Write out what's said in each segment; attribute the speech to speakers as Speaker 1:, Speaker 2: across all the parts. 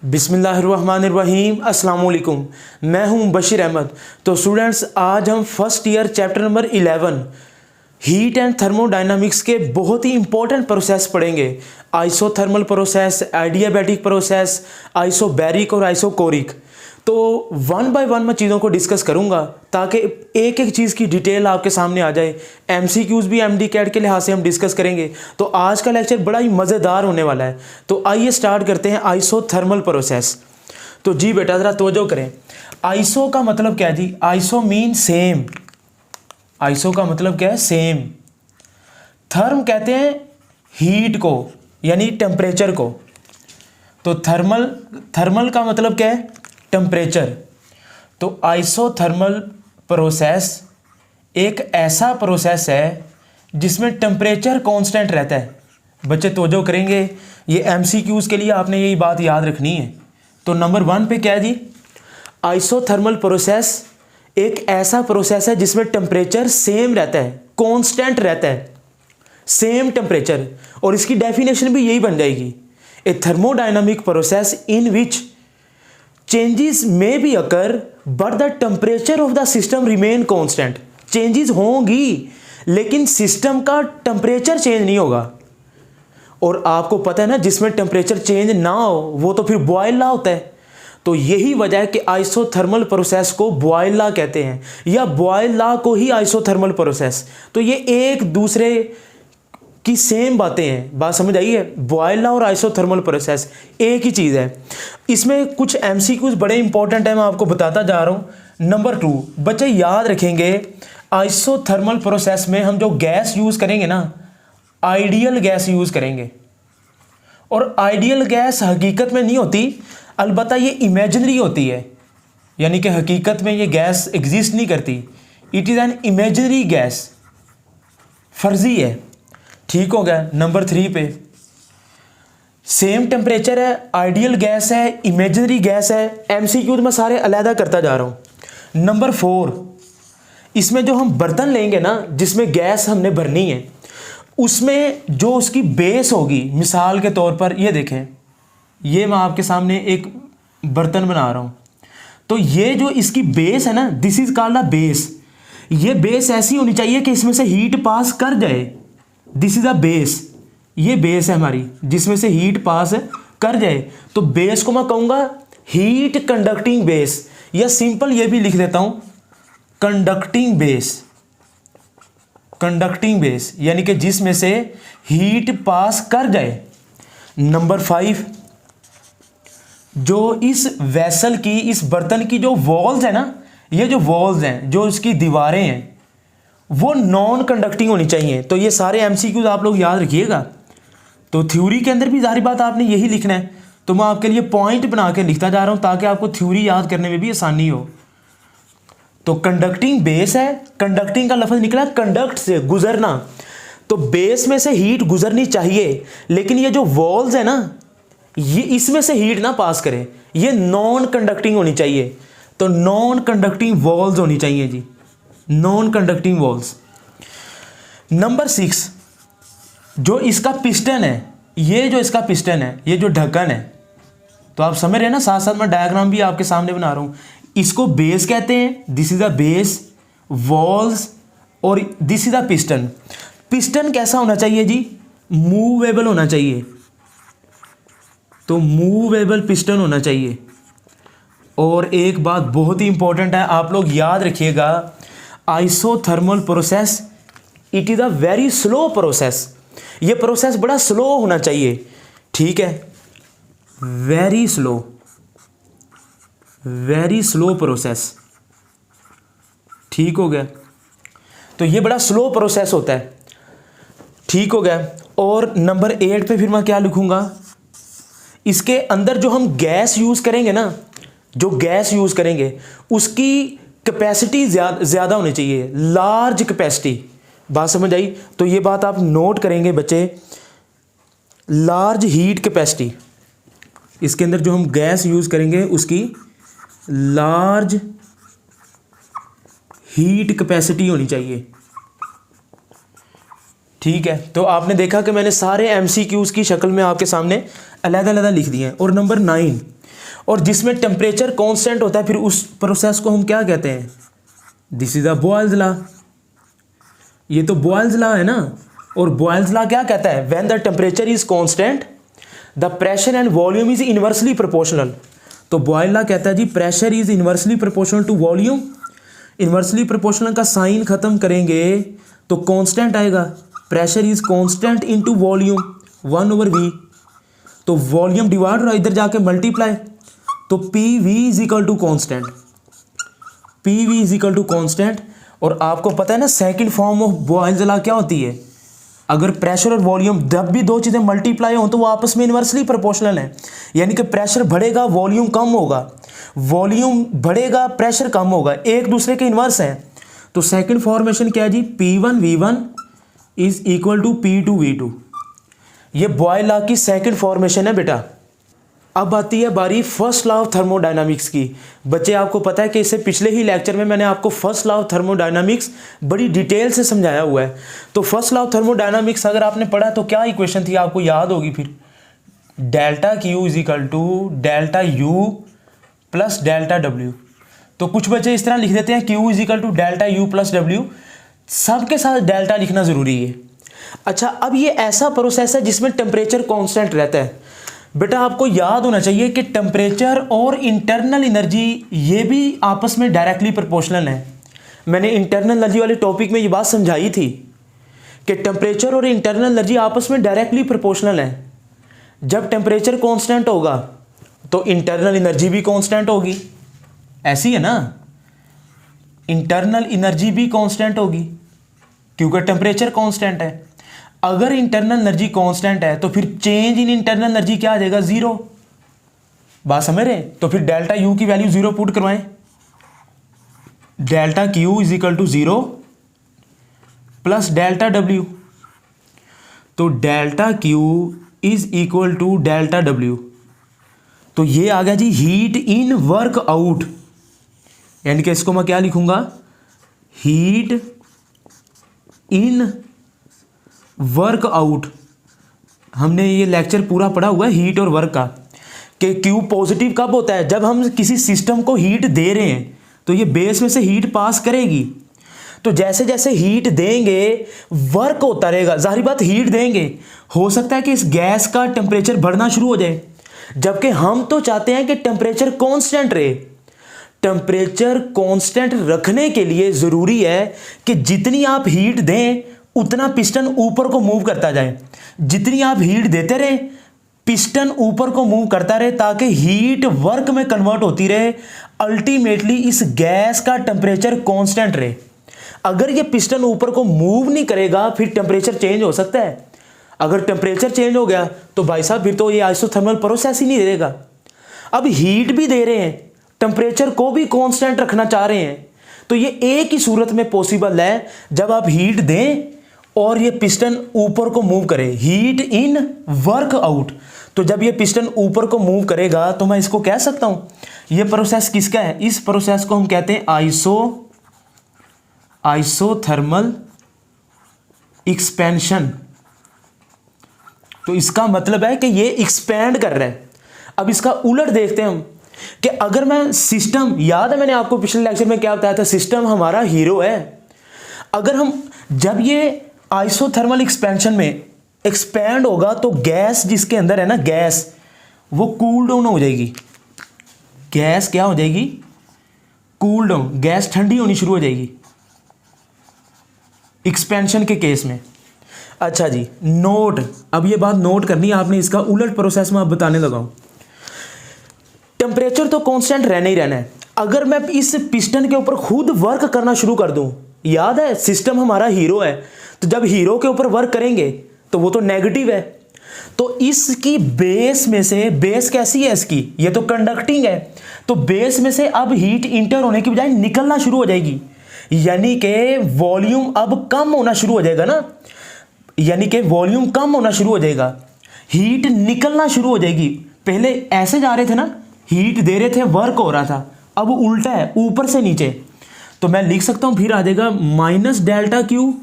Speaker 1: बिस्मिल्लाहिर्रहमानिर्रहीम अस्सलाम वालेकुम। मैं हूं बशीर अहमद। तो स्टूडेंट्स, आज हम first year chapter number 11 heat and thermodynamics के बहुत ही इंपॉर्टेंट प्रोसेस पढ़ेंगे। Isothermal process, adiabatic process, isobaric और आइसोकोरिक। तो वन बाय वन मैं चीज़ों को डिस्कस करूंगा ताकि एक एक चीज़ की डिटेल आपके सामने आ जाए। एमसीक्यूज़ भी एमडी कैट के लिहाज से हम डिस्कस करेंगे। तो आज का लेक्चर बड़ा ही मज़ेदार होने वाला है। तो आइए स्टार्ट करते हैं आइसोथर्मल प्रोसेस। तो जी बेटा ज़रा तवज्जो करें। आइसो का मतलब क्या है जी? Iso mean same. आइसो का मतलब क्या है? सेम। थर्म कहते हैं हीट को, यानी टेम्परेचर को। तो थर्मल का मतलब क्या है? टेम्परेचर। तो आइसोथर्मल प्रोसेस एक ऐसा प्रोसेस है जिसमें टेम्परेचर कांस्टेंट रहता है। बच्चे तवज्जो करेंगे, ये एमसीक्यूज़ के लिए आपने यही बात याद रखनी है। तो नंबर 1 पे क्या है जी? आइसोथर्मल प्रोसेस एक ऐसा प्रोसेस है जिसमें टेम्परेचर सेम रहता है, कांस्टेंट रहता है, सेम टेम्परेचर। और इसकी डेफिनेशन भी यही बन जाएगी, a thermodynamic process in which changes may be occur but the temperature of the system remain constant। Changes होंगी लेकिन सिस्टम का टेम्परेचर चेंज नहीं होगा। और आपको पता है ना, जिसमें टेम्परेचर चेंज ना हो वो तो फिर बॉयल लॉ होता है। तो यही वजह है कि आइसोथर्मल प्रोसेस को बॉयल लॉ कहते हैं, या बॉयल लॉ को ही आइसोथर्मल प्रोसेस। तो ये एक दूसरे की सेम बातें हैं। बात समझ आई है? बॉयल लॉ और आइसोथर्मल प्रोसेस एक ही चीज़ है। इसमें कुछ एमसीक्यूज बड़े इंपॉर्टेंट है, मैं आपको बताता जा रहा हूँ। नंबर 2, बच्चे याद रखेंगे, आइसोथर्मल प्रोसेस में हम जो गैस यूज़ करेंगे ना, आइडियल गैस यूज़ करेंगे। और आइडियल गैस हकीकत में नहीं होती, अलबत्ता ये इमेजिनरी होती है। यानी कि हकीकत में ये गैस एग्जिस्ट नहीं करती। It is an imaginary gas, फर्जी है। ठीक हो गया। नंबर 3 पे सेम टेम्परेचर है, आइडियल गैस है, इमेजिनरी गैस है। एमसीक्यू में सारे अलहदा करता जा रहा हूं। नंबर 4, इसमें जो हम बर्तन लेंगे ना जिसमें गैस हमने भरनी है, उसमें जो उसकी बेस होगी, मिसाल के तौर पर ये देखें, ये मैं आपके सामने एक बर्तन बना रहा हूं। तो ये जो इसकी बेस है ना, this is called a base. ये बेस ऐसी होनी चाहिए कि इसमें से हीट पास कर जाए। This is a base. ये बेस है हमारी जिसमें से हीट पास कर जाए। तो बेस को मैं कहूंगा हीट कंडक्टिंग बेस, या सिंपल ये भी लिख देता हूं कंडक्टिंग बेस। कंडक्टिंग बेस यानी कि जिसमें से हीट पास कर जाए। नंबर 5, जो इस वेसल की, इस बर्तन की जो वॉल्स है ना, ये जो वॉल्स हैं, जो इसकी दीवारें हैं, वो नॉन कंडक्टिंग होनी चाहिए। तो ये सारे एमसीक्यूज आप लोग याद रखिएगा। तो थ्योरी के अंदर भी जारी बात आपने यही लिखना है। तो मैं आपके लिए पॉइंट बना के लिखता जा रहा हूं ताकि आपको थ्योरी याद करने में भी आसानी हो। तो कंडक्टिंग बेस है, कंडक्टिंग का लफ्ज निकला कंडक्ट से, गुजरना। तो बेस में से हीट गुजरनी चाहिए, लेकिन ये जो वॉल्स है ना, ये इसमें से हीट ना पास करें, ये नॉन कंडक्टिंग होनी चाहिए। तो नॉन कंडक्टिंग वॉल्स होनी चाहिए जी, नॉन कंडक्टिंग वॉल्स। नंबर 6, जो इसका पिस्टन है, ये जो इसका पिस्टन है, ये जो ढक्कन है, तो आप समझ रहे हैं ना, साथ साथ मैं डायग्राम भी आपके सामने बना रहा हूं। इसको बेस कहते हैं, this is a base, walls, और this is a piston. Piston कैसा होना चाहिए जी? मूवेबल होना चाहिए। तो मूवेबल पिस्टन होना चाहिए। और एक बात बहुत ही इंपॉर्टेंट है, आप लोग याद रखिएगा, isothermal process it is a very slow process. ये प्रोसेस बड़ा स्लो होना चाहिए। ठीक है, very slow, very slow process. ठीक हो गया। तो ये बड़ा स्लो प्रोसेस होता है। ठीक हो गया। और नंबर 8 पे फिर मैं क्या लिखूंगा? इसके अंदर जो हम गैस यूज करेंगे ना, जो गैस यूज करेंगे उसकी कैपेसिटी ज़्यादा होनी चाहिए, लार्ज कैपेसिटी। बात समझ आई? तो ये बात आप नोट करेंगे बच्चे, लार्ज हीट कैपेसिटी। इसके अंदर जो हम गैस यूज़ करेंगे उसकी लार्ज हीट कैपेसिटी होनी चाहिए। ठीक है, तो आपने देखा कि मैंने सारे एमसीक्यूज़ की शक्ल में आपके सामने अलग-अलग लिख दिए हैं। और नंबर 9, और जिसमें टेम्परेचर कांस्टेंट होता है, फिर उस प्रोसेस को हम क्या कहते हैं? This is a Boyle's law. ये तो बॉयल्स लॉ है ना। और बॉयल्स लॉ क्या कहता है? When the temperature is constant the pressure and volume is inversely proportional. तो बॉयल लॉ कहता है जी pressure is inversely proportional to volume. Inversely proportional का साइन खत्म करेंगे तो कांस्टेंट आएगा। Pressure is constant into volume 1/v। तो वॉल्यूम डिवाइड हो रहा है, इधर जाके मल्टीप्लाई, तो P V is equal to constant. P V is equal to constant. और आपको पता है ना second form of Boyle's law क्या होती है? अगर प्रेशर और वॉल्यूम जब भी दो चीज़ें मल्टीप्लाई हो तो वो आपस में इन्वर्सली प्रोपोर्शनल है। यानी कि प्रेशर बढ़ेगा वॉल्यूम कम होगा, वॉल्यूम बढ़ेगा प्रेशर कम होगा, एक दूसरे के इन्वर्स हैं। तो सेकंड फॉर्मेशन क्या है जी? P1V1 is equal to P2V2। ये बॉयल लॉ की सेकंड फॉर्मेशन है बेटा। अब आती है बारी फर्स्ट लॉ ऑफ थर्मोडायनामिक्स की। बच्चे आपको पता है कि इससे पिछले ही लेक्चर में मैंने आपको फर्स्ट लॉ ऑफ थर्मोडायनामिक्स बड़ी डिटेल से समझाया हुआ है। तो फर्स्ट लॉ ऑफ थर्मोडायनामिक्स अगर आपने पढ़ा तो क्या इक्वेशन थी आपको याद होगी फिर? Delta Q is equal to delta U plus delta W. तो कुछ बच्चे इस तरह लिख देते हैं Q is equal to delta U plus W, सबके साथ डेल्टा लिखना ज़रूरी है। अच्छा, अब ये ऐसा प्रोसेस है जिसमें टेम्परेचर कांस्टेंट रहता है। बेटा आपको याद होना चाहिए कि टेम्परेचर और इंटरनल एनर्जी ये भी आपस में डायरेक्टली प्रोपोर्शनल है। मैंने इंटरनल एनर्जी वाले टॉपिक में ये बात समझाई थी कि टेम्परेचर और इंटरनल एनर्जी आपस में डायरेक्टली प्रोपोर्शनल है। जब टेम्परेचर कांस्टेंट होगा तो इंटरनल एनर्जी भी कांस्टेंट होगी, ऐसी है ना। इंटरनल एनर्जी भी कांस्टेंट होगी क्योंकि टेम्परेचर कांस्टेंट है। अगर इंटरनल एनर्जी कांस्टेंट है तो फिर चेंज इन इंटरनल एनर्जी क्या आ जाएगा? जीरो। बात समझ रहे? तो फिर डेल्टा यू की वैल्यू जीरो पुट करवाएं। Delta Q is equal to zero plus delta W. तो delta Q is equal to delta W. तो ये आ गया जी हीट इन वर्क आउट, यानी कि इसको मैं क्या लिखूंगा? Heat in work out. हमने ये लेक्चर पूरा पढ़ा हुआ है हीट और वर्क का, कि क्यू पॉजिटिव कब होता है? जब हम किसी सिस्टम को हीट दे रहे हैं तो ये बेस में से हीट पास करेगी। तो जैसे जैसे हीट देंगे वर्क होता रहेगा। जाहिर बात, हीट देंगे, हो सकता है कि इस गैस का टेम्परेचर बढ़ना शुरू हो जाए, जबकि हम तो चाहते हैं कि टेम्परेचर कांस्टेंट रहे। टेम्परेचर कांस्टेंट रखने के लिए ज़रूरी है कि जितनी आप हीट दें उतना पिस्टन ऊपर को मूव करता जाए। जितनी आप हीट देते रहे पिस्टन ऊपर को मूव करता रहे, ताकि हीट वर्क में कन्वर्ट होती रहे, अल्टीमेटली इस गैस का टेम्परेचर कांस्टेंट रहे। अगर ये पिस्टन ऊपर को मूव नहीं करेगा फिर टेम्परेचर चेंज हो सकता है। अगर टेम्परेचर चेंज हो गया तो भाई साहब फिर तो ये आइसोथर्मल प्रोसेस ही नहीं देगा। अब हीट भी दे रहे हैं, टेम्परेचर को भी कांस्टेंट रखना चाह रहे हैं, तो ये एक ही सूरत में पॉसिबल है, जब आप हीट दें और ये पिस्टन ऊपर को मूव करे। Heat in work out. तो जब ये पिस्टन ऊपर को मूव करेगा तो मैं इसको कह सकता हूं ये प्रोसेस किसका है? इस प्रोसेस को हम कहते हैं आइसोथर्मल एक्सपेंशन। तो इसका मतलब है कि ये एक्सपैंड कर रहा है। अब इसका उलट देखते हैं हम कि अगर मैं सिस्टम, याद है मैंने आपको पिछले लेक्चर में क्या बताया था? सिस्टम हमारा हीरो है। अगर हम जब ये आइसोथर्मल एक्सपेंशन में एक्सपैंड होगा तो गैस जिसके अंदर है ना, गैस वो कूल डाउन हो जाएगी। गैस क्या हो जाएगी? Cool down. गैस ठंडी होनी शुरू हो जाएगी एक्सपेंशन के केस में। अच्छा जी, नोट, अब ये बात नोट करनी है आपने, इसका उलट प्रोसेस में आप बताने लगा हूं। टेम्परेचर तो कांस्टेंट रहना ही रहना है। अगर मैं इस पिस्टन के ऊपर खुद वर्क करना शुरू कर दूं, याद है सिस्टम हमारा हीरो है, तो जब हीरो के ऊपर वर्क करेंगे तो वो तो नेगेटिव है, तो इसकी बेस में से, बेस कैसी है इसकी? ये तो कंडक्टिंग है, तो बेस में से अब हीट इंटर होने की बजाय निकलना शुरू हो जाएगी। यानी कि वॉल्यूम अब कम होना शुरू हो जाएगा ना, यानी कि वॉल्यूम कम होना शुरू हो जाएगा, हीट निकलना शुरू हो जाएगी। पहले ऐसे जा रहे थे ना, हीट दे रहे थे, वर्क हो रहा था, अब उल्टा है, ऊपर से नीचे। तो मैं लिख सकता हूं, फिर आ जाएगा minus delta Q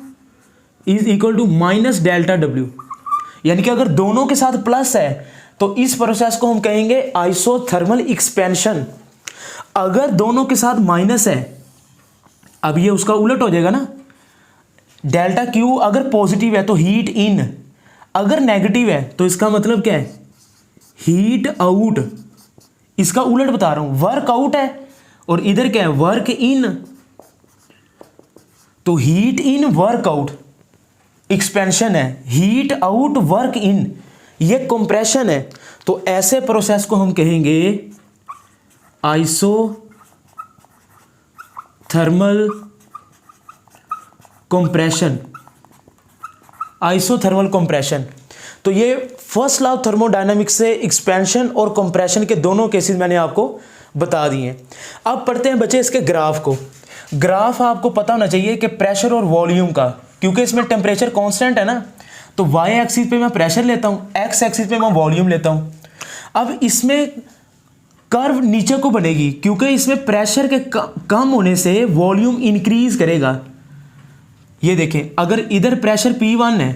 Speaker 1: is equal to minus delta W. यानी कि अगर दोनों के साथ प्लस है तो इस प्रोसेस को हम कहेंगे आइसोथर्मल एक्सपेंशन। अगर दोनों के साथ माइनस है, अब ये उसका उलट हो जाएगा ना, डेल्टा क्यू अगर पॉजिटिव है तो हीट इन, अगर नेगेटिव है तो इसका मतलब क्या है, हीट आउट। इसका उलट बता रहा हूं, वर्क आउट है और इधर क्या है, वर्क इन। तो heat in work out expansion है, हीट आउट वर्क इन ये कंप्रेशन है। तो ऐसे प्रोसेस को हम कहेंगे आइसोथर्मल कंप्रेशन, आइसोथर्मल कंप्रेशन। तो ये फर्स्ट लॉ ऑफ थर्मोडायनामिक्स से एक्सपेंशन और कंप्रेशन के दोनों केसेस मैंने आपको बता दिए हैं। अब पढ़ते हैं बच्चे इसके ग्राफ को। ग्राफ आपको पता होना चाहिए कि प्रेशर और वॉल्यूम का, क्योंकि इसमें टेम्परेचर कांस्टेंट है ना, तो वाई एक्सिस पे मैं प्रेशर लेता हूँ, एक्स एक्सिस पे मैं वॉल्यूम लेता हूँ। अब इसमें कर्व नीचे को बनेगी, क्योंकि इसमें प्रेशर के कम होने से वॉल्यूम इंक्रीज करेगा। ये देखें, अगर इधर प्रेशर P1 है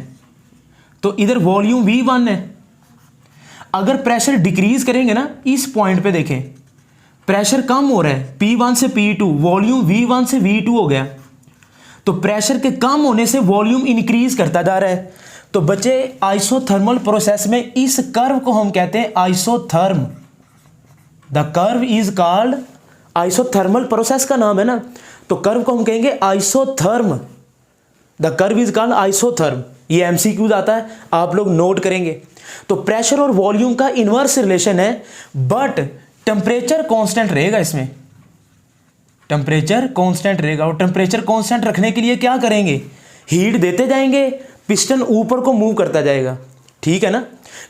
Speaker 1: तो इधर वॉल्यूम V1 है। अगर प्रेशर डिक्रीज करेंगे ना, इस पॉइंट पे देखें प्रेशर कम हो रहा है, P1 से P2, वॉल्यूम V1 से V2 हो गया। तो प्रेशर के कम होने से वॉल्यूम इंक्रीज करता जा रहा है। तो बच्चे आइसोथर्मल प्रोसेस में इस कर्व को हम कहते हैं isotherm. The curve is called, isothermal process का नाम है ना, तो कर्व को हम कहेंगे isotherm. The curve is called isotherm. ये एमसीक्यूज आता है, आप लोग नोट करेंगे। तो प्रेशर और वॉल्यूम का इनवर्स रिलेशन है, बट टेम्परेचर कांस्टेंट रहेगा। इसमें टेम्परेचर कांस्टेंट रहेगा, और टेम्परेचर कांस्टेंट रखने के लिए क्या करेंगे, हीट देते जाएंगे, पिस्टन ऊपर को मूव करता जाएगा। ठीक है ना,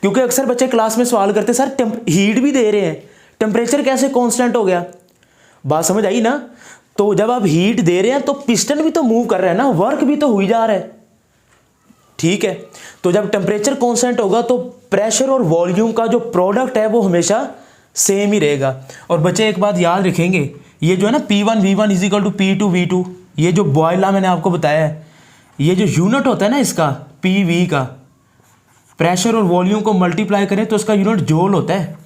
Speaker 1: क्योंकि अक्सर बच्चे क्लास में सवाल करते सर हीट भी दे रहे हैं, टेम्परेचर कैसे कांस्टेंट हो गया। बात समझ आई ना। तो जब आप हीट दे रहे हैं तो पिस्टन भी तो मूव कर रहा है ना, वर्क भी तो हुई जा रहा है। ठीक है, तो जब टेम्परेचर कांस्टेंट होगा तो प्रेशर और वॉल्यूम का जो प्रोडक्ट है वो हमेशा सेम ही रहेगा। और बच्चे एक बात याद रखेंगे, ये जो है ना P1 V1 is equal to P2 V2, ये जो बॉयल लॉ मैंने आपको बताया है, ये जो यूनिट होता है ना इसका PV का, प्रेशर और वॉल्यूम को मल्टीप्लाई करें तो उसका यूनिट जूल होता है।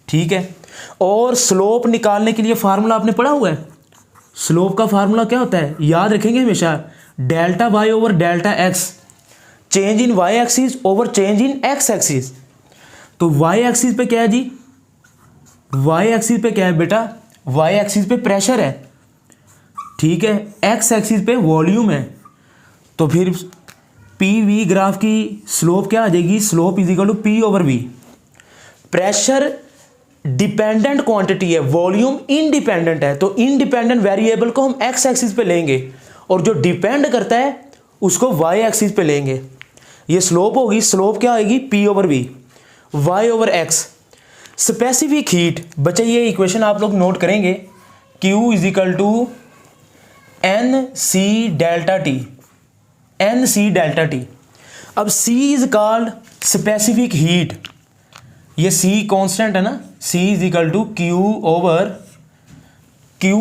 Speaker 1: ठीक है, और स्लोप निकालने के लिए फार्मूला आपने पढ़ा हुआ है। स्लोप का फार्मूला क्या होता है, याद रखेंगे हमेशा, delta Y over delta X, change in Y axis over change in X axis. तो वाई एक्सिस पे क्या है जी, वाई एक्सिस पे क्या है बेटा, वाई एक्सिस पे प्रेशर है। ठीक है, एक्स एक्सिस पे वॉल्यूम है। तो फिर PV ग्राफ की स्लोप क्या आ जाएगी, slope is equal to P over V। Pressure dependent quantity है, वॉल्यूम इनडिपेंडेंट है, तो इनडिपेंडेंट वेरिएबल को हम एक्स एक्सिस पे लेंगे और जो डिपेंड करता है उसको वाई एक्सिस पे लेंगे। ये स्लोप होगी, स्लोप क्या आएगी, P over V, Y over X. Specific heat, बच्चे ये इक्वेशन आप लोग नोट करेंगे, Q is equal to NC delta T, NC delta T। अब C is called specific heat, ये C कांस्टेंट है ना, C is equal to Q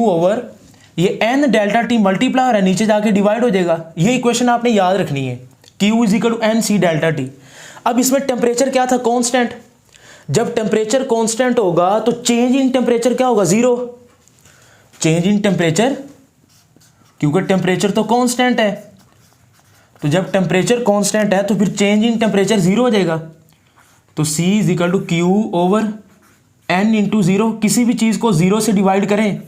Speaker 1: over ये N डेल्टा T मल्टीप्लाई है, नीचे जाके डिवाइड हो जाएगा। ये इक्वेशन आपने याद रखनी है, Q is equal to NC delta T। अब इसमें टेम्परेचर क्या था, कांस्टेंट। जब टेम्परेचर कांस्टेंट होगा तो चेंज इन टेम्परेचर क्या होगा, जीरो। चेंज इन टेम्परेचर, क्योंकि टेम्परेचर तो कांस्टेंट है, तो जब टेम्परेचर कांस्टेंट है तो फिर चेंज इन टेम्परेचर जीरो हो जाएगा। तो C is equal to Q over N into zero. किसी भी चीज़ को जीरो से डिवाइड करें,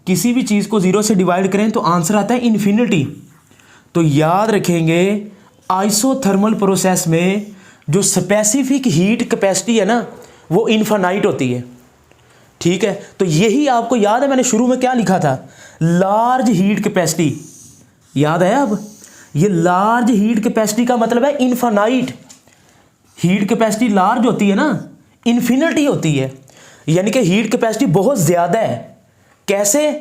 Speaker 1: किसी भी चीज़ को जीरो से डिवाइड करें तो आंसर आता है इन्फिनिटी। तो याद रखेंगे आइसोथर्मल प्रोसेस में जो स्पेसिफिक हीट कैपेसिटी है ना वो इन्फिनाइट होती है। ठीक है, तो यही आपको याद है, मैंने शुरू में क्या लिखा था, लार्ज हीट कैपेसिटी, याद है। अब ये लार्ज हीट कैपेसिटी का मतलब है इन्फिनाइट। हीट कैपेसिटी लार्ज होती है ना, इन्फिनिटी होती है, यानी कि हीट कैपेसिटी बहुत ज़्यादा है। कैसे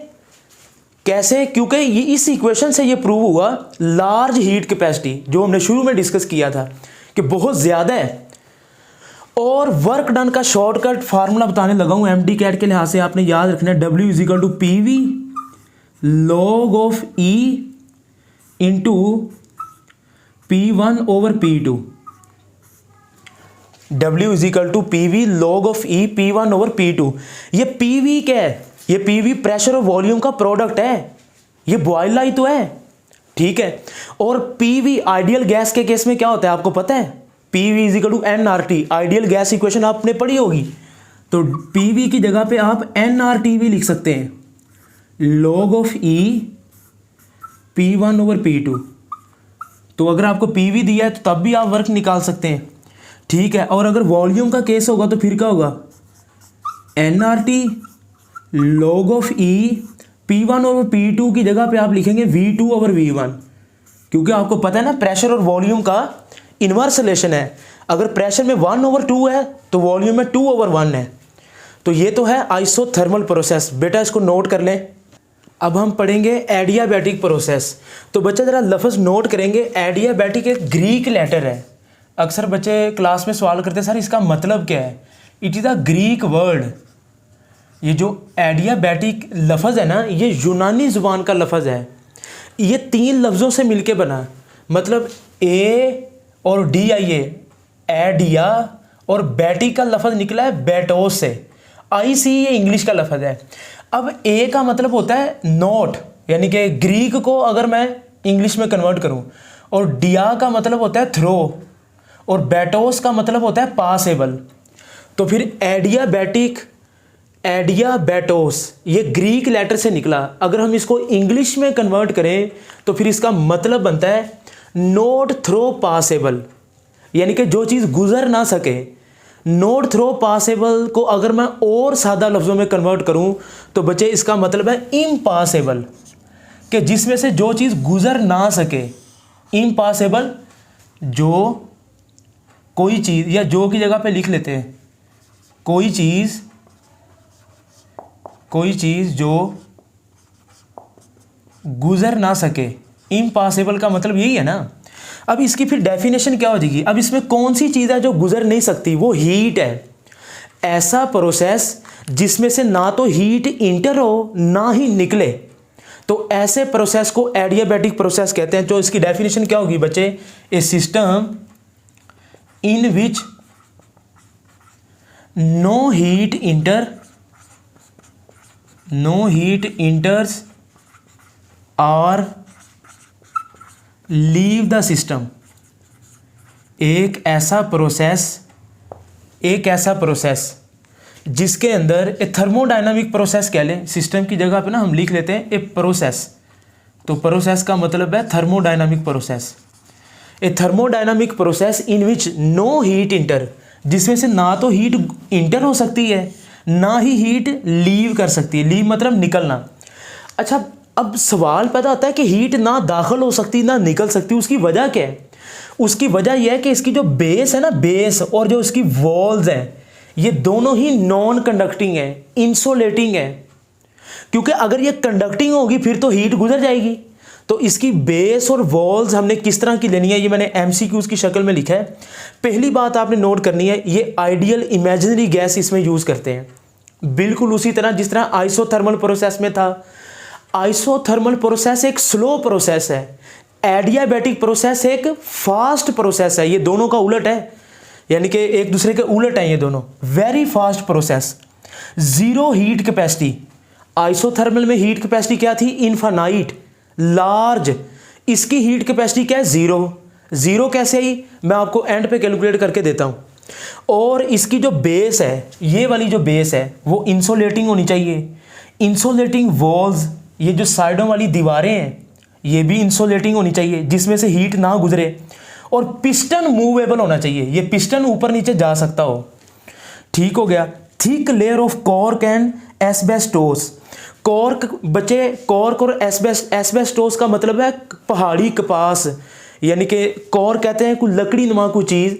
Speaker 1: कैसे, क्योंकि ये इस इक्वेशन से ये प्रूव हुआ, लार्ज हीट कैपेसिटी जो हमने शुरू में डिस्कस किया था कि बहुत ज़्यादा है। और वर्क डन का शॉर्टकट फार्मूला बताने लगा हूँ MD कैट के लिहाज से, आपने याद रखना है, W is equal to PV log of E into P1 over P2। W is equal to P V log of E P1 over P2। ये पी वी क्या है? ये पी वी प्रेशर और वॉल्यूम का प्रोडक्ट है, ये Boyle ही तो है, ठीक है। और पी वी आइडियल गैस के केस में क्या होता है आपको पता है? P V is equal to NRT, ideal gas equation आपने पढ़ी होगी। तो पी वी की जगह पे आप NRT भी लिख सकते हैं, log of E P1 over P2। तो अगर आपको पी वी दिया है तो तब भी आप वर्क निकाल सकते हैं, ठीक है। और अगर वॉल्यूम का केस होगा तो फिर क्या होगा? NRT log of E P1 over P2 की जगह पे आप लिखेंगे V2 ओवर V1, क्योंकि आपको पता है ना प्रेशर और वॉल्यूम का इनवर्स रिलेशन है। अगर प्रेशर में 1 ओवर 2 है तो वॉल्यूम में 2 ओवर 1 है। तो ये तो है आइसोथर्मल प्रोसेस, बेटा इसको नोट कर लें। अब हम पढ़ेंगे एडियाबैटिक प्रोसेस। तो बच्चे ज़रा लफ्ज़ नोट करेंगे, एडियाबैटिक एक ग्रीक लेटर है। अक्सर बच्चे क्लास में सवाल करते हैं सर इसका मतलब क्या है? It is a Greek word. ये जो एडियाबैटिक लफ्ज़ है ना, ये यूनानी ज़ुबान का लफ्ज़ है। ये 3 लफ्ज़ों से मिलके बना, मतलब ए और डी आई एडिया और बैटिक का लफ्ज़ निकला है बैटोस से। आई सी ये इंग्लिश का लफ्ज़ है। अब ए का मतलब होता है नॉट, यानी कि ग्रीक को अगर मैं इंग्लिश में कन्वर्ट करूं, और डिया का मतलब होता है थ्रो, और बैटोस का मतलब होता है पासेबल। तो फिर एडियाबैटोस ये ग्रीक लेटर से निकला। अगर हम इसको इंग्लिश में कन्वर्ट करें तो फिर इसका मतलब बनता है नॉट थ्रो पासेबल, यानी कि जो चीज़ गुजर ना सके। नॉट थ्रो पासेबल को अगर मैं और सादा लफ्ज़ों में कन्वर्ट करूं तो बच्चे इसका मतलब है इम्पॉसिबल, कि जिसमें से जो चीज़ गुजर ना सके। इम्पॉसिबल, जो कोई चीज़, या जो की जगह पे लिख लेते हैं कोई चीज़ जो गुजर ना सके। इम्पॉसिबल का मतलब यही है ना। अब इसकी फिर डेफिनेशन क्या हो जाएगी? अब इसमें कौन सी चीज़ है जो गुजर नहीं सकती? वो हीट है। ऐसा प्रोसेस जिसमें से ना तो हीट इंटर हो ना ही निकले, तो ऐसे प्रोसेस को एडियाबैटिक प्रोसेस कहते हैं। जो इसकी डेफिनेशन क्या होगी बच्चे? A system in which no heat enters और लीव द सिस्टम। एक ऐसा प्रोसेस जिसके अंदर ए थर्मोडायनामिक प्रोसेस कह लें, सिस्टम की जगह पे ना हम लिख लेते हैं ए प्रोसेस। तो प्रोसेस का मतलब है thermodynamic process. A thermodynamic process in which no heat enter, जिसमें से ना तो हीट इंटर हो सकती है ना ही हीट लीव कर सकती है। लीव मतलब निकलना। अच्छा, अब सवाल पैदा होता है कि हीट ना दाखिल हो सकती ना निकल सकती, उसकी वजह क्या है? उसकी वजह यह है कि इसकी जो बेस है ना, बेस और जो इसकी वॉल्स हैं, ये दोनों ही नॉन कंडक्टिंग है, इंसुलेटिंग है। क्योंकि अगर ये कंडक्टिंग होगी फिर तो हीट गुजर जाएगी। तो इसकी बेस और वॉल्स हमने किस तरह की लेनी है, ये मैंने MCQs की शक्ल में लिखा है। पहली बात आपने नोट करनी है, ये आइडियल इमेजिनरी गैस इसमें यूज़ करते हैं, बिल्कुल उसी तरह जिस तरह आइसोथर्मल प्रोसेस में था। आइसोथर्मल प्रोसेस एक स्लो प्रोसेस है, एडियाबैटिक प्रोसेस एक फास्ट प्रोसेस है। ये दोनों का उलट है, यानी कि एक दूसरे के उलट हैं ये दोनों। Very fast process, zero heat capacity. Isothermal में हीट कैपेसिटी क्या थी? Infinite, large. इसकी हीट कैपेसिटी क्या है? जीरो कैसे आई? मैं आपको एंड पे कैलकुलेट करके देता हूँ। और इसकी जो बेस है, ये वाली जो बेस है वो इंसुलेटिंग होनी चाहिए। इंसुलेटिंग वॉल्स, ये जो साइडों वाली दीवारें हैं ये भी इंसुलेटिंग होनी चाहिए, जिसमें से हीट ना गुजरे। और पिस्टन मूवेबल होना चाहिए, ये पिस्टन ऊपर नीचे जा सकता हो। ठीक हो गया। Thick layer of cork and asbestos. Cork बच्चे, कॉर्क और एस्बेस्टोस का मतलब है पहाड़ी कपास, यानी कि कॉर्क कहते हैं कोई लकड़ी नुमा कोई चीज़।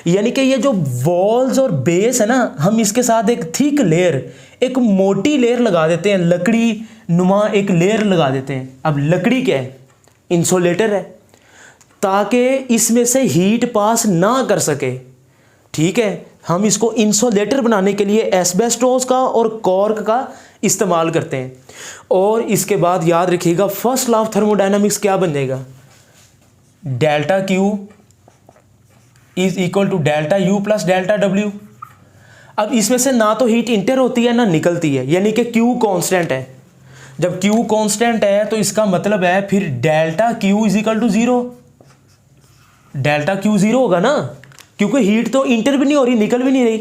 Speaker 1: यानी कि ये जो वॉल्स और बेस है ना, हम इसके साथ एक थिक लेयर, एक मोटी लेयर लगा देते हैं, लकड़ी नुमा एक लेयर लगा देते हैं। अब लकड़ी क्या है? इंसुलेटर है, ताकि इसमें से हीट पास ना कर सके। ठीक है, हम इसको इंसुलेटर बनाने के लिए एस्बेस्टोस का और कॉर्क का इस्तेमाल करते हैं। और इसके बाद याद रखिएगा फर्स्ट लॉ ऑफ थर्मोडायनामिक्स क्या बन जाएगा? Delta Q is equal to delta U plus delta W. अब इसमें से ना तो हीट इंटर होती है ना निकलती है, यानी कि क्यू कांस्टेंट है। जब क्यू कांस्टेंट है तो इसका मतलब है फिर delta Q is equal to zero. Delta Q zero होगा ना, क्योंकि हीट तो इंटर भी नहीं हो रही, निकल भी नहीं रही।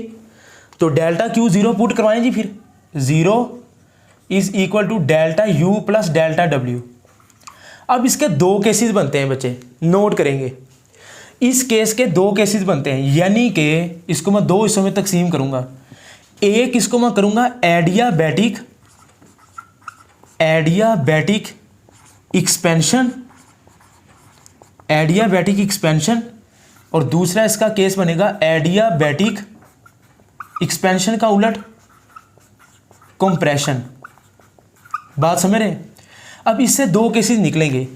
Speaker 1: तो डेल्टा क्यू जीरो पुट करवाएं जी, फिर zero is equal to delta U plus delta W. अब इसके दो केसेस बनते हैं बच्चे, नोट करेंगे। इस केस के दो केसेस बनते हैं, यानी कि इसको मैं दो हिस्सों में तकसीम करूंगा। एक इसको मैं करूंगा एडियाबैटिक एक्सपेंशन, और दूसरा इसका केस बनेगा एडियाबैटिक एक्सपेंशन का उलट कंप्रेशन। बात समझ रहे हैं? अब इससे दो केसेस निकलेंगे।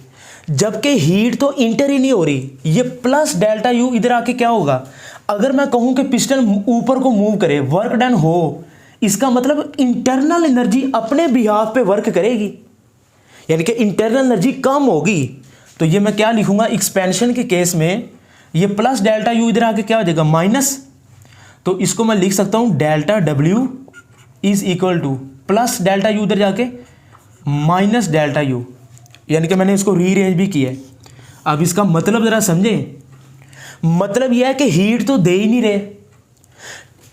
Speaker 1: जबकि हीट तो इंटर ही नहीं हो रही, ये प्लस डेल्टा यू इधर आके क्या होगा, अगर मैं कहूं कि पिस्टन ऊपर को मूव करे, वर्क डन हो, इसका मतलब इंटरनल एनर्जी अपने बिहाफ पे वर्क करेगी, यानी कि इंटरनल एनर्जी कम होगी। तो ये मैं क्या लिखूंगा, एक्सपेंशन के केस में ये प्लस डेल्टा यू इधर आके क्या हो जाएगा, माइनस। तो इसको मैं लिख सकता हूं delta W is equal two plus delta U इधर जाके माइनस डेल्टा यू, यानी कि मैंने इसको रीअरेंज भी किया है। अब इसका मतलब ज़रा समझें, मतलब यह है कि हीट तो दे ही नहीं रहे,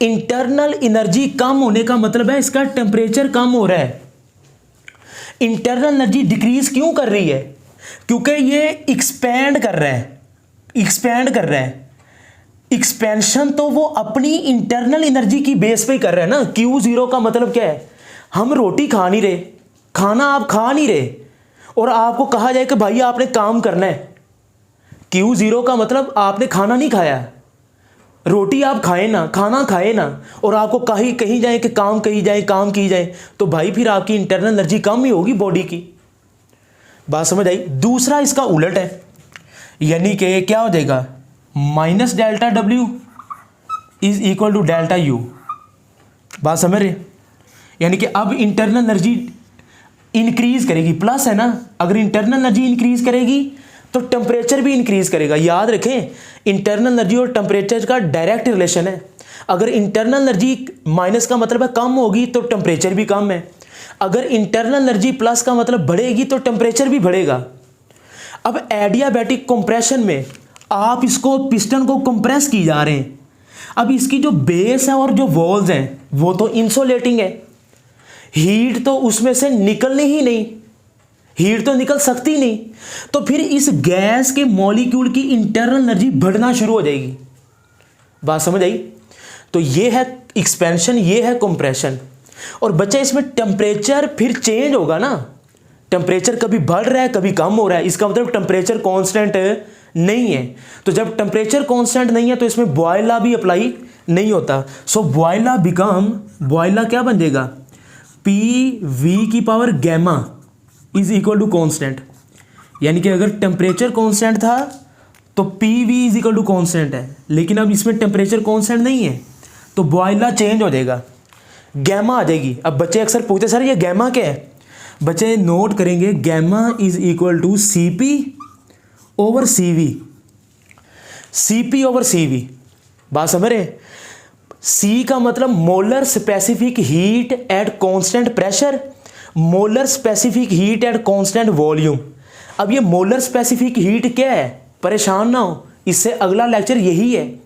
Speaker 1: इंटरनल एनर्जी कम होने का मतलब है इसका टेम्परेचर कम हो रहा है। इंटरनल एनर्जी डिक्रीज क्यों कर रही है, क्योंकि ये एक्सपेंड कर रहा है। एक्सपेंशन तो वो अपनी इंटरनल एनर्जी की बेस पे कर रहा है ना। क्यू जीरो का मतलब क्या है, हम रोटी खा नहीं रहे, खाना आप खा नहीं रहे, और आपको कहा जाए कि भाई आपने काम करना है। क्यू जीरो का मतलब आपने खाना नहीं खाया, रोटी आप खाए ना, खाना खाए ना, और आपको कहीं जाए कि काम की जाए, तो भाई फिर आपकी इंटरनल एनर्जी कम ही होगी बॉडी की। बात समझ आई? दूसरा इसका उलट है, यानी कि क्या हो जाएगा, minus delta W is equal to delta U. बात समझ रहे? यानी कि अब इंटरनल एनर्जी इंक्रीज करेगी, प्लस है ना, अगर इंटरनल एनर्जी इंक्रीज करेगी तो टेम्परेचर भी इंक्रीज करेगा। याद रखें, इंटरनल एनर्जी और टेम्परेचर का डायरेक्ट रिलेशन है। अगर इंटरनल एनर्जी माइनस का मतलब है कम होगी तो टेम्परेचर भी कम है, अगर इंटरनल एनर्जी प्लस का मतलब बढ़ेगी तो टेम्परेचर भी बढ़ेगा। अब एडियाबैटिक कंप्रेशन में आप इसको पिस्टन को कंप्रेस की जा रहे हैं। अब इसकी जो बेस है और जो वॉल्स हैं वो तो इंसुलेटिंग है, हीट तो उसमें से निकलनी ही नहीं, हीट तो निकल सकती नहीं, तो फिर इस गैस के मॉलिक्यूल की इंटरनल एनर्जी बढ़ना शुरू हो जाएगी। बात समझ आई? तो ये है एक्सपेंशन, ये है कंप्रेशन। और बच्चा इसमें टेम्परेचर फिर चेंज होगा ना, टेम्परेचर कभी बढ़ रहा है कभी कम हो रहा है, इसका मतलब टेम्परेचर कांस्टेंट नहीं है। तो जब टेम्परेचर कांस्टेंट नहीं है तो इसमें बॉयल लॉ भी अप्लाई नहीं होता। सो बॉयल लॉ क्या बन जाएगा, पी वी की power gamma is equal to constant, यानी कि अगर टेम्परेचर कांस्टेंट था तो P V is equal to constant है, लेकिन अब इसमें टेम्परेचर कांस्टेंट नहीं है तो बॉयल लॉ चेंज हो जाएगा, गैमा आ जाएगी। अब बच्चे अक्सर पूछते सर ये गैमा क्या है, बच्चे नोट करेंगे gamma is equal to C P over C V, C over C V. बात समझ रहे हैं? सी का मतलब molar specific heat at constant pressure, molar specific heat at constant volume. अब ये मोलर स्पेसिफिक हीट क्या है, परेशान ना हो, इससे अगला लेक्चर यही है।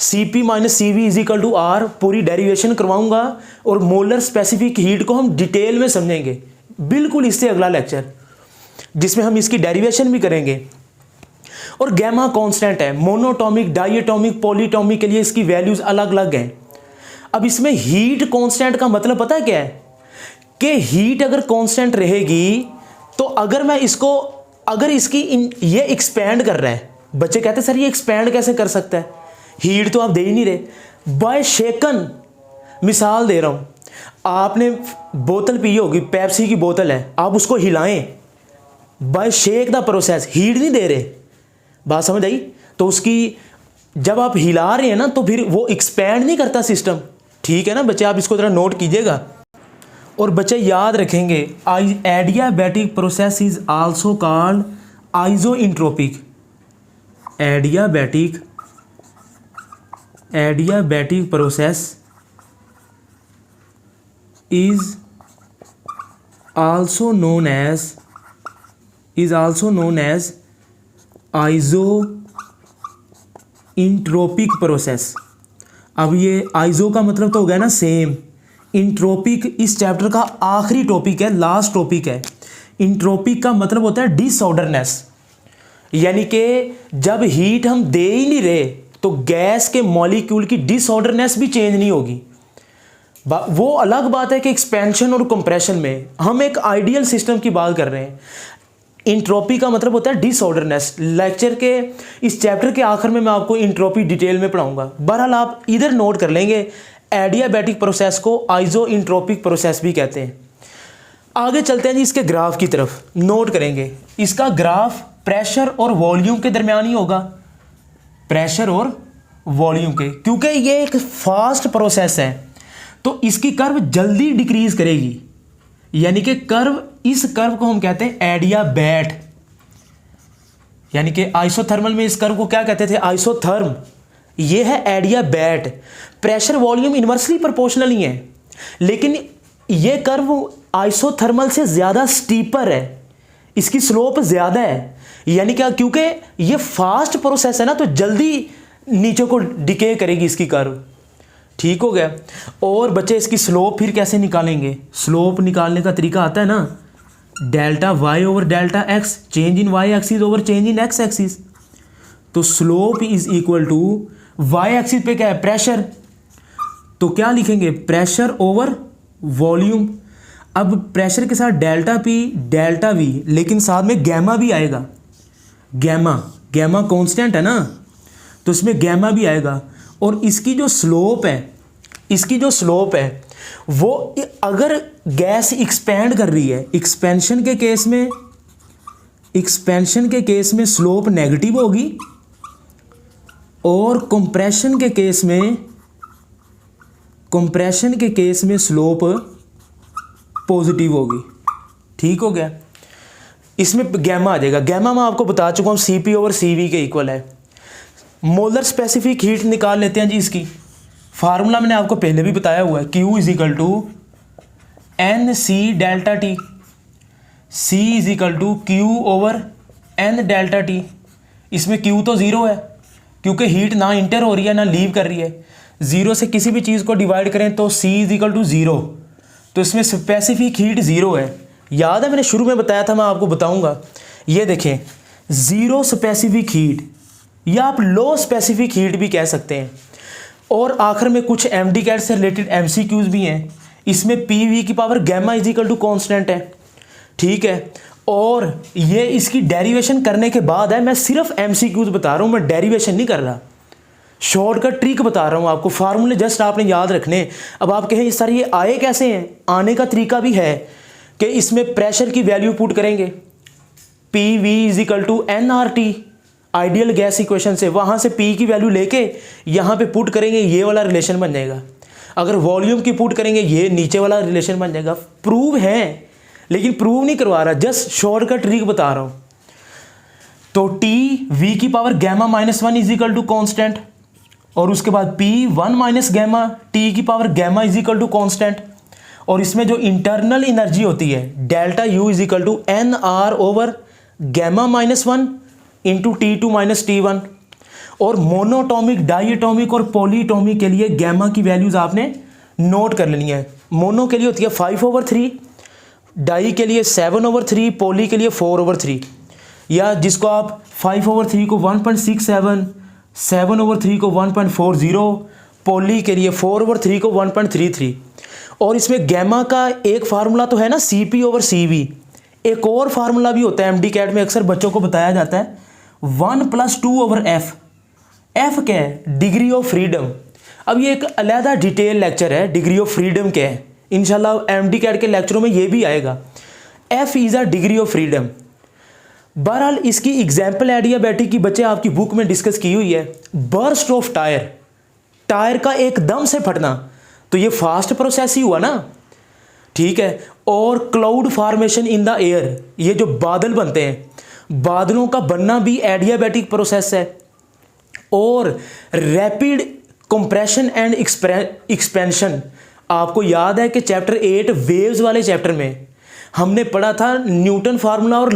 Speaker 1: C P minus C V is equal to R, पूरी डेरिवेशन करवाऊंगा और मोलर स्पेसिफिक हीट को हम डिटेल में समझेंगे, बिल्कुल इससे अगला लेक्चर जिसमें हम इसकी डेरिवेशन भी करेंगे। और गैमा कांस्टेंट है, मोनोटॉमिक, डाइएटॉमिक, पॉलीटॉमिक के लिए इसकी वैल्यूज अलग अलग हैं। अब इसमें हीट कांस्टेंट का मतलब पता है क्या है, कि हीट अगर कांस्टेंट रहेगी तो अगर इसकी ये एक्सपैंड कर रहा है, बच्चे कहते हैं सर ये एक्सपैंड कैसे कर सकता है, हीट तो आप दे ही नहीं रहे। बाय शेकन, मिसाल दे रहा हूं, आपने बोतल पी होगी, पेप्सी की बोतल है, आप उसको हिलाएं, by shake the process, heat नहीं दे रहे। बात समझ आई? तो उसकी जब आप हिला रहे हैं ना तो फिर वो एक्सपैंड नहीं करता सिस्टम, ठीक है ना बच्चे? आप इसको जरा नोट कीजिएगा। और बच्चे याद रखेंगे, adiabatic process is also called isentropic, adiabatic adiabatic process is also known as isentropic process. अब ये आइसो का मतलब तो हो गया ना सेम, इंट्रोपिक इस चैप्टर का आखिरी टॉपिक है, लास्ट टॉपिक है। इंट्रोपिक का मतलब होता है डिसऑर्डरनेस, यानी कि जब हीट हम दे ही नहीं रहे तो गैस के मॉलिक्यूल की डिसऑर्डरनेस भी चेंज नहीं होगी। वो अलग बात है कि एक्सपेंशन और कंप्रेशन में हम एक आइडियल सिस्टम की बात कर रहे हैं। इंट्रोपी का मतलब होता है डिसऑर्डरनेस। लेक्चर के इस चैप्टर के आखिर में मैं आपको इंट्रोपी डिटेल में पढ़ाऊंगा। बहरहाल आप इधर नोट कर लेंगे, एडियाबैटिक प्रोसेस को आइसो इंट्रोपिक प्रोसेस भी कहते हैं। आगे चलते हैं जी इसके ग्राफ की तरफ, नोट करेंगे इसका ग्राफ प्रेशर और वॉल्यूम के दरमियान ही होगा, प्रेशर और वॉल्यूम के, क्योंकि ये एक फास्ट प्रोसेस है तो इसकी कर्व जल्दी डिक्रीज करेगी, यानी कि कर्व, इस कर्व को हम कहते हैं एडियाबैट, यानी कि आइसोथर्मल में इस कर्व को क्या कहते थे, आइसोथर्म। ये है एडियाबैट। प्रेशर वॉल्यूम इनवर्सली प्रोपोर्शनल ही है, लेकिन ये कर्व आइसोथर्मल से ज़्यादा स्टीपर है, इसकी स्लोप ज़्यादा है, यानी क्या, क्योंकि ये फास्ट प्रोसेस है ना तो जल्दी नीचे को डिके करेगी इसकी कर्व। ठीक हो गया। और बच्चे इसकी स्लोप फिर कैसे निकालेंगे, स्लोप निकालने का तरीका आता है ना, delta Y over delta X, change in Y axis over change in X axis. तो slope is equal to Y axis पे क्या है, प्रेशर, तो क्या लिखेंगे, प्रेशर ओवर वॉल्यूम। अब प्रेशर के साथ डेल्टा पी डेल्टा वी, लेकिन साथ में गैमा भी आएगा, गैमा कांस्टेंट है ना तो इसमें गैमा भी आएगा। और इसकी जो स्लोप है वो अगर गैस एक्सपैंड कर रही है, एक्सपेंशन के केस में स्लोप नेगेटिव होगी और कंप्रेशन के केस में स्लोप पॉजिटिव होगी। ठीक हो गया। इसमें गैमा आ जाएगा, गैमा मैं आपको बता चुका हूँ CP ओवर CV के इक्वल है। मोलर स्पेसिफिक हीट निकाल लेते हैं जी। इसकी फार्मूला मैंने आपको पहले भी बताया हुआ है, Q is equal to NC delta T, C is equal to Q over N delta T। इसमें Q तो ज़ीरो है क्योंकि हीट ना इंटर हो रही है ना लीव कर रही है, ज़ीरो से किसी भी चीज़ को डिवाइड करें तो C is equal to zero, तो इसमें स्पेसिफिक हीट ज़ीरो है। याद है मैंने शुरू में बताया था, मैं आपको बताऊंगा। ये देखें, ज़ीरो स्पेसिफिक हीट या आप लो स्पेसिफिक हीट भी कह सकते हैं। और आखिर में कुछ MDCAT से रिलेटेड MCQs भी हैं। इसमें PV की power gamma is equal to constant है। ठीक है। और ये इसकी डेरिवेशन करने के बाद है, मैं सिर्फ MCQs बता रहा हूँ, मैं डेरिवेशन नहीं कर रहा, शॉर्टकट ट्रिक बता रहा हूँ आपको, फार्मूले जस्ट आपने याद रखने। अब आप कहें सर ये आए कैसे हैं, आने का तरीका भी है कि इसमें प्रेशर की वैल्यू पुट करेंगे, PV is equal to NRT ideal gas equation से, वहाँ से P की वैल्यू लेके यहाँ पे पुट करेंगे, ये वाला रिलेशन बन जाएगा। अगर वॉल्यूम की पुट करेंगे ये नीचे वाला रिलेशन बन जाएगा। प्रूव है, लेकिन प्रूव नहीं करवा रहा, जस्ट शॉर्टकट ट्रिक बता रहा हूँ। तो T V की power gamma -1 is equal to constant, और उसके बाद P1 माइनस गैमा T की power gamma is equal to constant. और इसमें जो इंटरनल एनर्जी होती है delta U is equal to NR over gamma -1 into T2 minus T1। और मोनोटॉमिक, डाईएटॉमिक और पॉलीटॉमिक के लिए गैमा की वैल्यूज आपने नोट कर लेनी है। मोनो के लिए होती है 5/3, डाई के लिए 7/3, पॉली के लिए 4/3, या जिसको आप 5/3 को 1.67, 7/3 को 1.40, पॉली के लिए 4/3 को 1.33। और इसमें गैमा का एक फार्मूला तो है ना CP ओवर CV, एक और फार्मूला भी होता है MDCAT में, अक्सर बच्चों को बताया जाता है 1 + 2/F। F क्या है, डिग्री ऑफ फ्रीडम। अब ये एक अलहदा डिटेल लेक्चर है, डिग्री ऑफ फ्रीडम क्या है, इंशाल्लाह MDCAT के लेक्चरों में ये भी आएगा। F is a degree of freedom. बहरहाल इसकी एग्जाम्पल एडियाबैटिक की बच्चे आपकी बुक में डिस्कस की हुई है। बर्स्ट ऑफ टायर, टायर का एकदम से फटना, तो ये फास्ट प्रोसेस ही हुआ ना। ठीक है। और cloud formation in the air, ये जो बादल बनते हैं, बादलों का बनना भी एडियाबैटिक प्रोसेस है। और रैपिड कंप्रेशन एंड एक्सपेंशन। आपको याद है कि चैप्टर 8 वेव्स वाले चैप्टर में हमने पढ़ा था न्यूटन फार्मूला और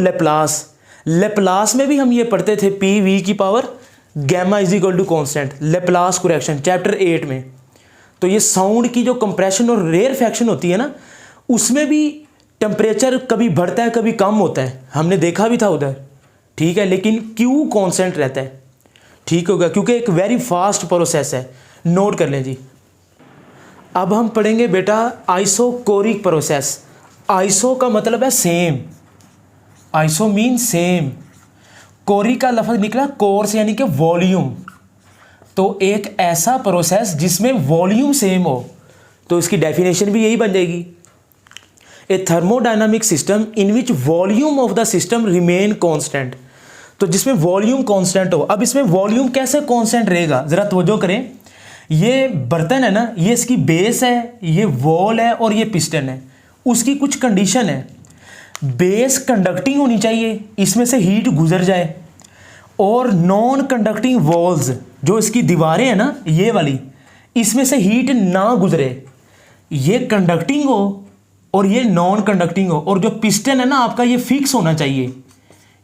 Speaker 1: लेप्लास में भी हम ये पढ़ते थे पी वी की power gamma is equal to constant, Laplace correction chapter 8 में। तो ये साउंड की जो कंप्रेशन और रेयरफैक्शन होती है ना, उसमें भी टेम्परेचर कभी बढ़ता है कभी कम होता है, हमने देखा भी था उधर, ठीक है। लेकिन क्यों कांस्टेंट रहता है, ठीक होगा, क्योंकि एक वेरी फास्ट प्रोसेस है, नोट कर लें जी। अब हम पढ़ेंगे बेटा आइसोकोरिक प्रोसेस। आइसो का मतलब है सेम, आइसो मीन सेम, कोरी का लफ्ज़ निकला कोर से यानी कि वॉल्यूम। तो एक ऐसा प्रोसेस जिसमें वॉल्यूम सेम हो, तो इसकी डेफिनेशन भी यही बन जाएगी, a thermodynamic system in which volume of the system remain constant. तो जिसमें वॉल्यूम कांस्टेंट हो। अब इसमें वॉल्यूम कैसे कांस्टेंट रहेगा, ज़रा तवज्जो करें। ये बर्तन है ना, ये इसकी बेस है, ये वॉल है और ये पिस्टन है। उसकी कुछ कंडीशन है, बेस कंडक्टिंग होनी चाहिए, इसमें से हीट गुजर जाए, और नॉन कंडक्टिंग वॉल्स, जो इसकी दीवारें हैं ना ये वाली, इसमें से हीट ना गुजरे। ये कंडक्टिंग हो और ये नॉन कंडक्टिंग हो, और जो पिस्टन है ना आपका ये फिक्स होना चाहिए,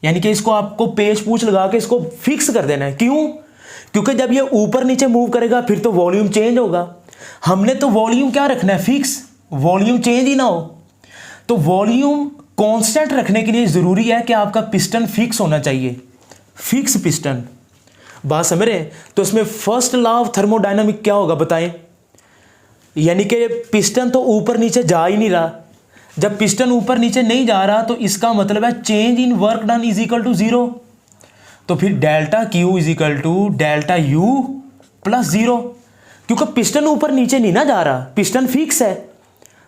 Speaker 1: यानी कि इसको आपको पेच पूछ लगा के इसको फिक्स कर देना है। क्यों? क्योंकि जब ये ऊपर नीचे मूव करेगा फिर तो वॉल्यूम चेंज होगा। हमने तो वॉल्यूम क्या रखना है, फिक्स, वॉल्यूम चेंज ही ना हो। तो वॉल्यूम कांस्टेंट रखने के लिए ज़रूरी है कि आपका पिस्टन फिक्स होना चाहिए, फिक्स पिस्टन। बात समझ रहे हैं? तो इसमें फर्स्ट लॉ ऑफ थर्मोडायनामिक क्या होगा बताएं, यानी कि पिस्टन तो ऊपर नीचे जा ही नहीं रहा। जब पिस्टन ऊपर नीचे नहीं जा रहा तो इसका मतलब है change in work done is equal to zero. तो फिर delta Q is equal to delta U plus zero, क्योंकि पिस्टन ऊपर नीचे नहीं ना जा रहा, पिस्टन फिक्स है।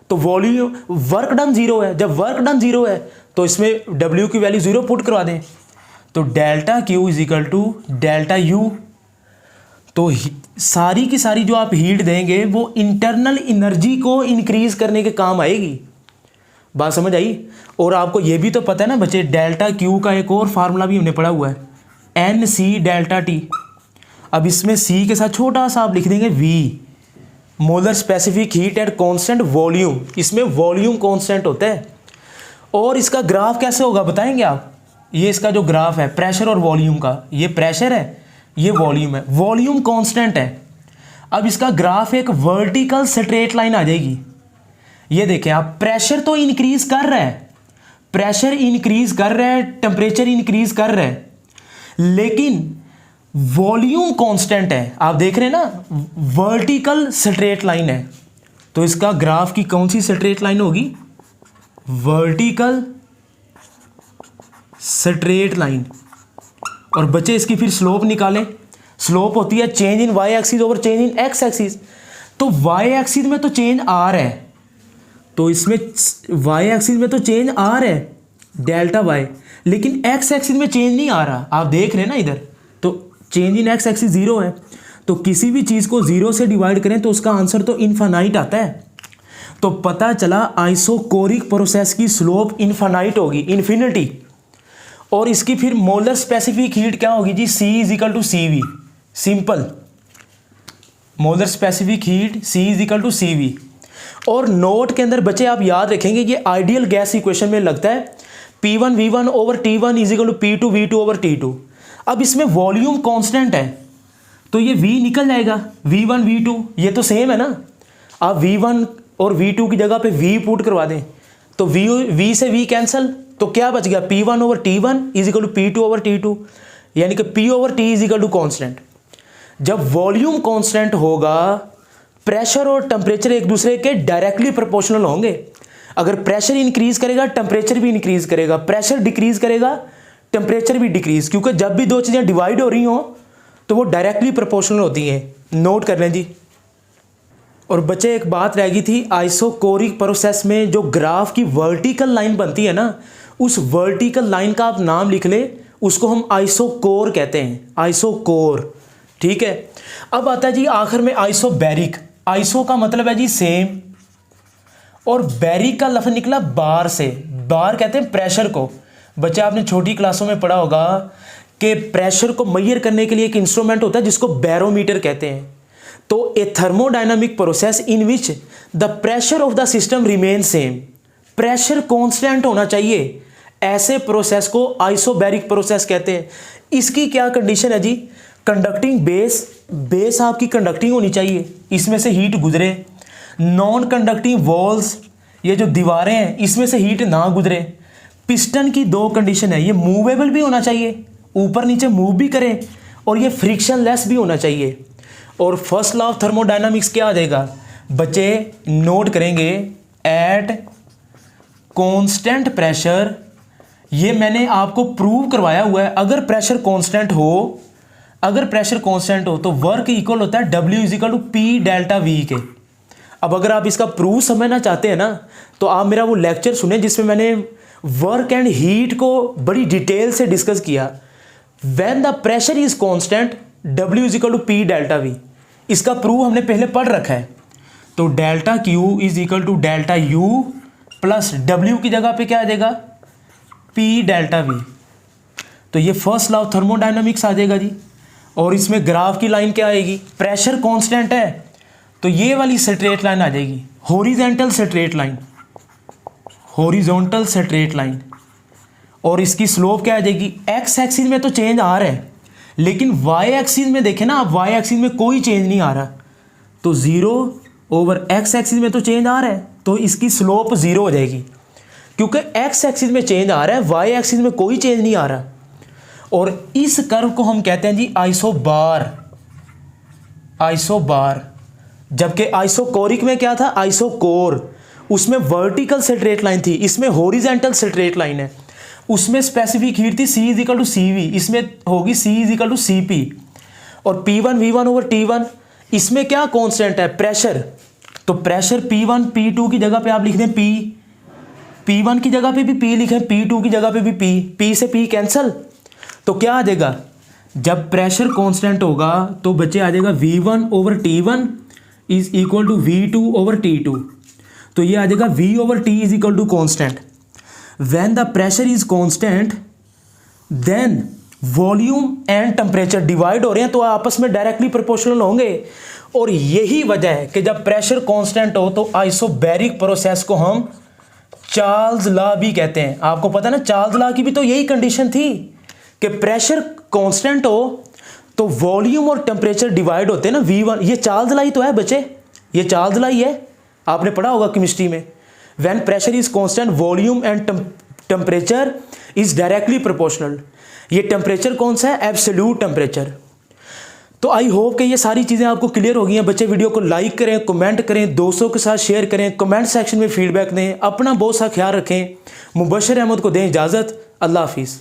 Speaker 1: तो वॉल्यूम वर्क डन जीरो है, जब वर्क डन जीरो है तो इसमें डब्ल्यू की वैल्यू जीरो पुट करवा दें, तो delta Q is equal to delta U. तो सारी की सारी जो आप हीट देंगे वो इंटरनल एनर्जी को इंक्रीज करने के काम आएगी। बात समझ आई? और आपको ये भी तो पता है ना बच्चे, डेल्टा क्यू का एक और फार्मूला भी हमने पढ़ा हुआ है, एन सी डेल्टा टी। अब इसमें सी के साथ छोटा सा आप लिख देंगे V, molar specific heat at constant volume. इसमें वॉल्यूम कांस्टेंट होता है। और इसका ग्राफ कैसे होगा बताएंगे आप? ये इसका जो ग्राफ है प्रेशर और वॉल्यूम का, ये प्रेशर है, ये वॉल्यूम है, वॉल्यूम कांस्टेंट है। अब इसका ग्राफ एक वर्टिकल स्ट्रेट लाइन आ जाएगी। ये देखें आप, प्रेशर तो इंक्रीज कर रहा है, प्रेशर इंक्रीज कर रहा है, टेम्परेचर इंक्रीज कर रहा है, लेकिन वॉल्यूम कांस्टेंट है। आप देख रहे हैं ना, वर्टिकल स्ट्रेट लाइन है। तो इसका ग्राफ की कौन सी स्ट्रेट लाइन होगी? Vertical straight line. और बच्चे इसकी फिर स्लोप निकालें। स्लोप होती है change in Y axis over change in X axis. तो वाई एक्सिस में तो चेंज आ रहा है, तो इसमें वाई एक्सिस में तो चेंज आ रहा है डेल्टा वाई, लेकिन एक्स एक्सिस में चेंज नहीं आ रहा। आप देख रहे हैं ना इधर, तो change in X axis zero है। तो किसी भी चीज़ को जीरो से डिवाइड करें तो उसका आंसर तो इनफाइनाइट आता है। तो पता चला आइसोकोरिक प्रोसेस की स्लोप इनफाइनाइट होगी, इन्फिनिटी। और इसकी फिर मोलर स्पेसिफिक हीट क्या होगी जी? C is equal to C V, simple. Molar specific heat C is equal to C V. और नोट के अंदर बच्चे आप याद रखेंगे ये आइडियल गैस इक्वेशन में लगता है P1 V1 over T1 is equal to P2 V2 over T2। अब इसमें वॉल्यूम कांस्टेंट है तो ये V निकल जाएगा, V1 V2 ये तो सेम है ना। आप V1 और V2 की जगह पे V पुट करवा दें तो V से V कैंसिल, तो क्या बच गया? P1 over T1 is equal to P2 over T2, यानी कि P over T is equal to constant. जब वॉल्यूम कांस्टेंट होगा, प्रेशर और टेम्परेचर एक दूसरे के डायरेक्टली प्रोपोर्शनल होंगे। अगर प्रेशर इंक्रीज करेगा टेम्परेचर भी इंक्रीज करेगा, प्रेशर डिक्रीज करेगा टेम्परेचर भी डिक्रीज, क्योंकि जब भी दो चीज़ें डिवाइड हो रही हों तो वो डायरेक्टली प्रोपोर्शनल होती हैं। नोट कर लें जी। और बच्चे एक बात रह गई थी, आइसोकोरिक प्रोसेस में जो ग्राफ की वर्टिकल लाइन बनती है ना, उस वर्टिकल लाइन का आप नाम लिख ले, उसको हम आइसोकोर कहते हैं, आइसोकोर। ठीक है। अब आता है जी आखिर में आइसोबैरिक। आइसो का मतलब है जी सेम, और बैरिक का लफ्ज़ निकला बार से। बार कहते हैं प्रेशर को। बच्चे आपने छोटी क्लासों में पढ़ा होगा कि प्रेशर को मेजर करने के लिए एक इंस्ट्रूमेंट होता है जिसको बैरोमीटर कहते हैं। तो a thermodynamic process in which the pressure of the system remain same, pressure constant होना चाहिए, ऐसे प्रोसेस को आइसोबैरिक प्रोसेस कहते हैं। इसकी क्या कंडीशन है जी, कंडक्टिंग बेस आपकी कंडक्टिंग होनी चाहिए, इसमें से हीट गुजरे। नॉन कंडक्टिंग वॉल्स, ये जो दीवारें हैं इसमें से हीट ना गुजरे। पिस्टन की दो कंडीशन है, ये मूवेबल भी होना चाहिए, ऊपर नीचे मूव भी करें, और ये फ्रिक्शनलेस भी होना चाहिए। और फर्स्ट लॉ ऑफ थर्मोडायनामिक्स क्या आ जाएगा बच्चे, नोट करेंगे, एट कांस्टेंट प्रेशर, ये मैंने आपको प्रूव करवाया हुआ है। अगर प्रेशर कांस्टेंट हो तो वर्क इक्वल होता है W is equal to P delta V के। अब अगर आप इसका प्रूफ समझना चाहते हैं ना, तो आप मेरा वो लेक्चर सुने जिसमें मैंने वर्क एंड हीट को बड़ी डिटेल से डिस्कस किया। When the pressure is constant W is equal to P delta V, इसका प्रूफ हमने पहले पढ़ रखा है। तो delta Q is equal to delta U plus W की जगह पे क्या आ जाएगा, P डेल्टा V। तो ये फर्स्ट लॉ ऑफ थर्मोडायनामिक्स आ जाएगा जी। और इसमें ग्राफ की लाइन क्या आएगी, प्रेशर कांस्टेंट है तो ये वाली स्ट्रेट लाइन आ जाएगी, हॉरिजॉन्टल स्ट्रेट लाइन। और इसकी स्लोप क्या आ जाएगी, एक्स एक्सिस में तो चेंज आ रहा है, लेकिन वाई एक्सिस में देखें ना आप, वाई एक्सिस में कोई चेंज नहीं आ रहा। तो 0 ओवर एक्स एक्सिस में तो चेंज आ रहा है, तो इसकी स्लोप 0 हो जाएगी, क्योंकि एक्स एक्सिस में चेंज आ रहा है, वाई एक्सिस में कोई चेंज नहीं आ रहा। और इस कर्व को हम कहते हैं जी आइसोबार। जबकि आइसोकोरिक में क्या था, आइसोकोर, उसमें वर्टिकल स्ट्रेट लाइन थी, इसमें हॉरिजॉन्टल स्ट्रेट लाइन है। उसमें स्पेसिफिक हीट थी C इजिकल टू CV, इसमें होगी C इजिकल टू CP। और P1 V1 ओवर T1, इसमें क्या कांस्टेंट है, प्रेशर। तो प्रेशर P1 P2 की जगह पे आप लिख दें P, P1 की जगह पे भी P लिखें, P2 की जगह पे भी P से P कैंसल। तो क्या आ जाएगा, जब प्रेशर कांस्टेंट होगा तो बच्चे आ जाएगा V1 over T1 is equal to V2 over T2। तो ये आ जाएगा V over T is equal to constant. When the pressure is constant then volume and temperature divide हो रहे हैं तो आपस में डायरेक्टली प्रोपोर्शनल होंगे। और यही वजह है कि जब प्रेशर कांस्टेंट हो तो आइसोबैरिक प्रोसेस को हम चार्ल्स लॉ भी कहते हैं। आपको पता है ना, चार्ल्स लॉ की भी तो यही कंडीशन थी कि प्रेशर कांस्टेंट हो तो वॉल्यूम और टेम्परेचर डिवाइड होते हैं ना, V1। ये चार्ल्स लॉ ही तो है बच्चे, ये चार्ल्स लॉ ही है, आपने पढ़ा होगा केमिस्ट्री में। When pressure is constant volume and temperature is directly proportional. ये टेम्परेचर कौन सा है, एब्सोल्यूट टेम्परेचर। तो आई होप कि ये सारी चीज़ें आपको क्लियर हो गई हैं बच्चे। वीडियो को लाइक करें, कमेंट करें, दोस्तों के साथ शेयर करें, कमेंट सेक्शन में फीडबैक दें, अपना बहुत सा ख्याल रखें। मुबशर अहमद को दें इजाज़त, अल्लाह हाफिज़।